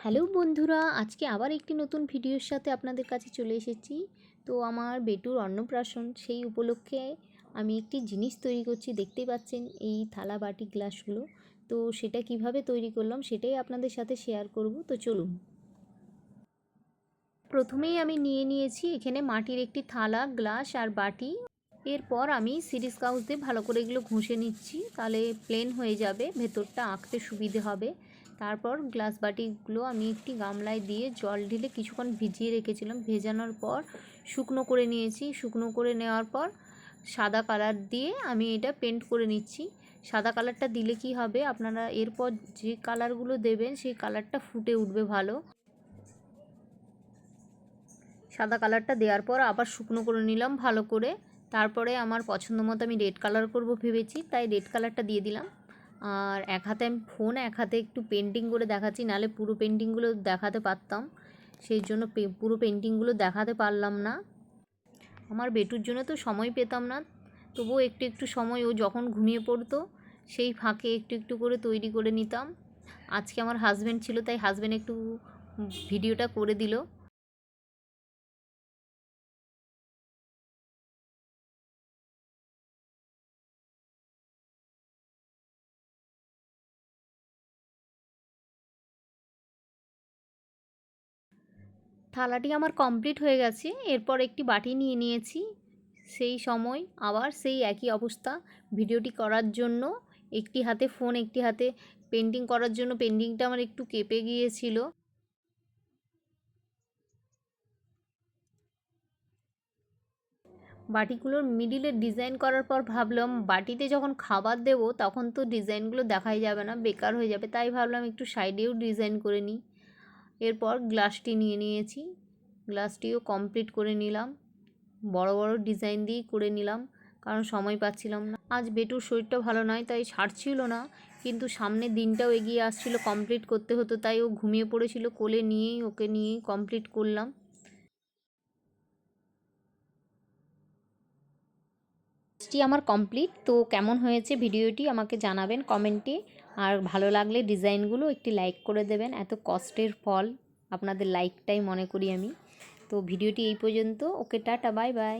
Hello বন্ধুরা, আজকে আবার একটি নতুন ভিডিওর সাথে আপনাদের কাছে চলে এসেছি। তো আমার বেটুর অন্নপ্রাশন, সেই উপলক্ষে আমি একটি জিনিস তৈরি করছি। দেখতেই পাচ্ছেন এই থালা বাটি গ্লাসগুলো। তো সেটা কিভাবে তৈরি করলাম সেটাই আপনাদের সাথে শেয়ার করব। তো চলুন। প্রথমেই আমি নিয়ে নিয়েছি এখানে মাটির একটি থালা, গ্লাস আর বাটি। এরপর আমি সিরিজ কাগজ দিয়ে ভালো করে এগুলো ঘষে নিচ্ছি, তাহলে প্লেন হয়ে যাবে, ভেতরটা আঁকতে সুবিধে হবে। তারপর গ্লাস বাটিগুলো আমি একটি গামলায় দিয়ে জল ঢেলে কিছুক্ষণ ভিজিয়ে রেখেছিলাম। ভেজানোর পর শুকনো করে নিয়েছি। শুকনো করে নেওয়ার পর সাদা কালার দিয়ে আমি এটা পেন্ট করে নিচ্ছি। সাদা কালারটা দিলে কি হবে, আপনারা এরপর যে কালারগুলো দেবেন সেই কালারটা ফুটে উঠবে ভালো। সাদা কালারটা দেওয়ার পর আবার শুকনো করে নিলাম ভালো করে। তারপরে আমার পছন্দ মতো আমি রেড কালার করব ভেবেছি, তাই রেড কালারটা দিয়ে দিলাম। আর এক হাতে আমি ফোন, এক হাতে একটু পেন্টিং করে দেখাচ্ছি, নাহলে পুরো পেন্টিংগুলো দেখাতে পারতাম। সেই জন্য পুরো পেন্টিংগুলো দেখাতে পারলাম না। আমার বেটুর জন্য তো সময় পেতাম না, তবুও একটু একটু সময় ও যখন ঘুমিয়ে পড়তো সেই ফাঁকে একটু একটু করে তৈরি করে নিতাম। আজকে আমার হাজব্যান্ড ছিল, তাই হাজব্যান্ড একটু ভিডিওটা করে দিল। থালাটি আমার কমপ্লিট হয়ে গেছে। এরপর একটি বাটি নিয়ে নিয়েছি। সেই সময় আবার সেই একই অবস্থা। ভিডিওটি করার জন্য একটি হাতে ফোন, একটি হাতে পেন্টিং করার জন্য পেন্টিংটা আমার একটু কেঁপে গিয়েছিল। বাটিগুলোর মিডিলে ডিজাইন করার পর ভাবলাম বাটিতে যখন খাবার দেব তখন তো ডিজাইনগুলো দেখাই যাবে না, বেকার হয়ে যাবে, তাই ভাবলাম একটু সাইডেও ডিজাইন করে নিই। এরপর গ্লাসটি নিয়ে নিয়েছি। গ্লাসটিও কমপ্লিট করে নিলাম। বড় বড় ডিজাইন দিয়েই করে নিলাম, কারণ সময় পাচ্ছিলাম না। আজ বেটুর শরীরটা ভালো নয়, তাই ছাড়ছিল না, কিন্তু সামনের দিনটাও এগিয়ে আসছিল, কমপ্লিট করতে হতো, তাই ও ঘুমিয়ে পড়েছিল। কোলে নিয়েই ওকে নিয়েই কমপ্লিট করলাম। কাজটি আমার কমপ্লিট। তো কেমন হয়েছে ভিডিওটি আমাকে জানাবেন কমেন্টে। আর ভালো লাগলে ডিজাইনগুলো একটি লাইক করে দেবেন, এত কষ্টের ফল আপনাদের লাইকটাই মনে করি আমি। তো ভিডিওটি এই পর্যন্ত। ওকে, টাটা, বাই বাই।